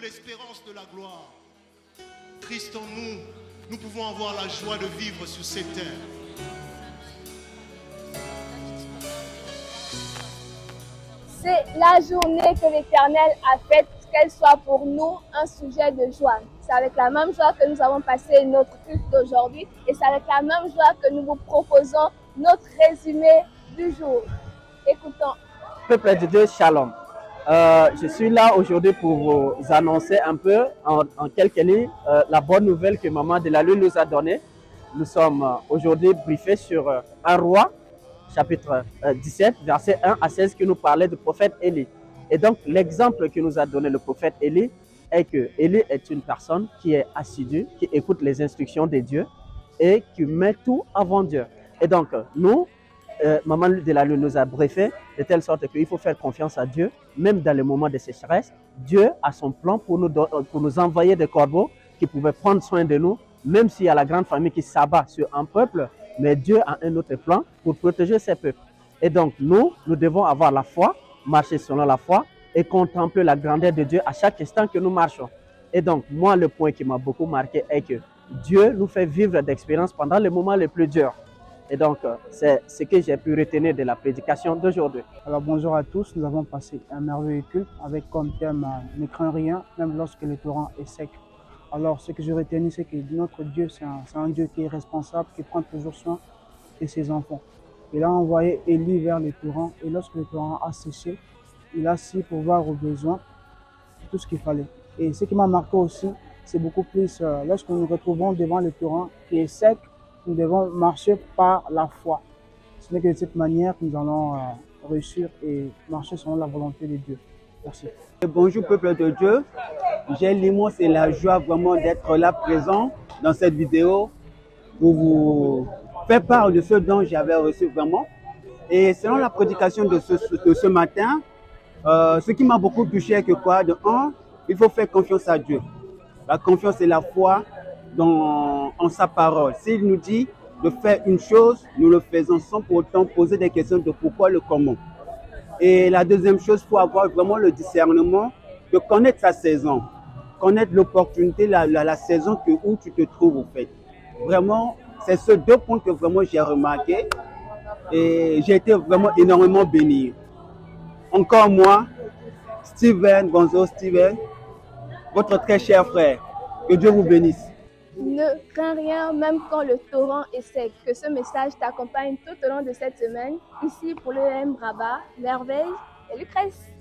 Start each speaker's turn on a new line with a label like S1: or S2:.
S1: l'espérance de la gloire. Christ en nous, nous pouvons avoir la joie de vivre sur cette terre.
S2: C'est la journée que l'Éternel a faite, qu'elle soit pour nous un sujet de joie. C'est avec la même joie que nous avons passé notre culte d'aujourd'hui et c'est avec la même joie que nous vous proposons notre résumé du jour. Écoutons.
S3: Peuple de Dieu, shalom. Je suis là aujourd'hui pour vous annoncer un peu, en quelques lignes, la bonne nouvelle que Maman de la Lune nous a donnée. Nous sommes aujourd'hui briefés sur un roi, chapitre 17, versets 1 à 16, qui nous parlait du prophète Élie. Et donc, l'exemple que nous a donné le prophète Élie est que Élie est une personne qui est assidue, qui écoute les instructions de Dieu et qui met tout avant Dieu. Et donc, nous, Maman de la Lune nous a briefé de telle sorte qu'il faut faire confiance à Dieu, même dans les moments de sécheresse. Dieu a son plan pour nous envoyer des corbeaux qui pouvaient prendre soin de nous, même s'il y a la grande famille qui s'abat sur un peuple, mais Dieu a un autre plan pour protéger ses peuples. Et donc nous devons avoir la foi, marcher selon la foi et contempler la grandeur de Dieu à chaque instant que nous marchons. Et donc moi, le point qui m'a beaucoup marqué est que Dieu nous fait vivre d'expériences pendant les moments les plus durs. Et donc, c'est ce que j'ai pu retenir de la prédication d'aujourd'hui.
S4: Alors bonjour à tous, nous avons passé un merveilleux culte avec comme thème « Ne crains rien, même lorsque le torrent est sec ». Alors ce que j'ai retenu, c'est que notre Dieu, c'est un Dieu qui est responsable, qui prend toujours soin de ses enfants. Il a envoyé Élie vers le torrent et lorsque le torrent a séché, il a su pourvoir aux besoins tout ce qu'il fallait. Et ce qui m'a marqué aussi, c'est beaucoup plus lorsque nous nous retrouvons devant le torrent qui est sec, nous devons marcher par la foi. Ce n'est que de cette manière que nous allons réussir et marcher selon la volonté de Dieu. Merci.
S5: Bonjour peuple de Dieu, j'ai l'immense et la joie vraiment d'être là présent dans cette vidéo pour vous faire part de ce dont j'avais reçu vraiment. Et selon la prédication de ce matin, ce qui m'a beaucoup touché est que quoi, de un, il faut faire confiance à Dieu. La confiance et la foi en sa parole. S'il nous dit de faire une chose, nous le faisons sans pour autant poser des questions de pourquoi, le comment. Et la deuxième chose, il faut avoir vraiment le discernement de connaître sa saison, connaître l'opportunité, la saison où tu te trouves en fait. Vraiment, c'est ces deux points que vraiment j'ai remarqué et j'ai été vraiment énormément béni. Encore moi, Steven, Gonzo Steven, votre très cher frère, que Dieu vous bénisse.
S2: Ne crains rien, même quand le torrent est sec. Que ce message t'accompagne tout au long de cette semaine. Ici pour le M Rabat, Merveille et Lucrèce.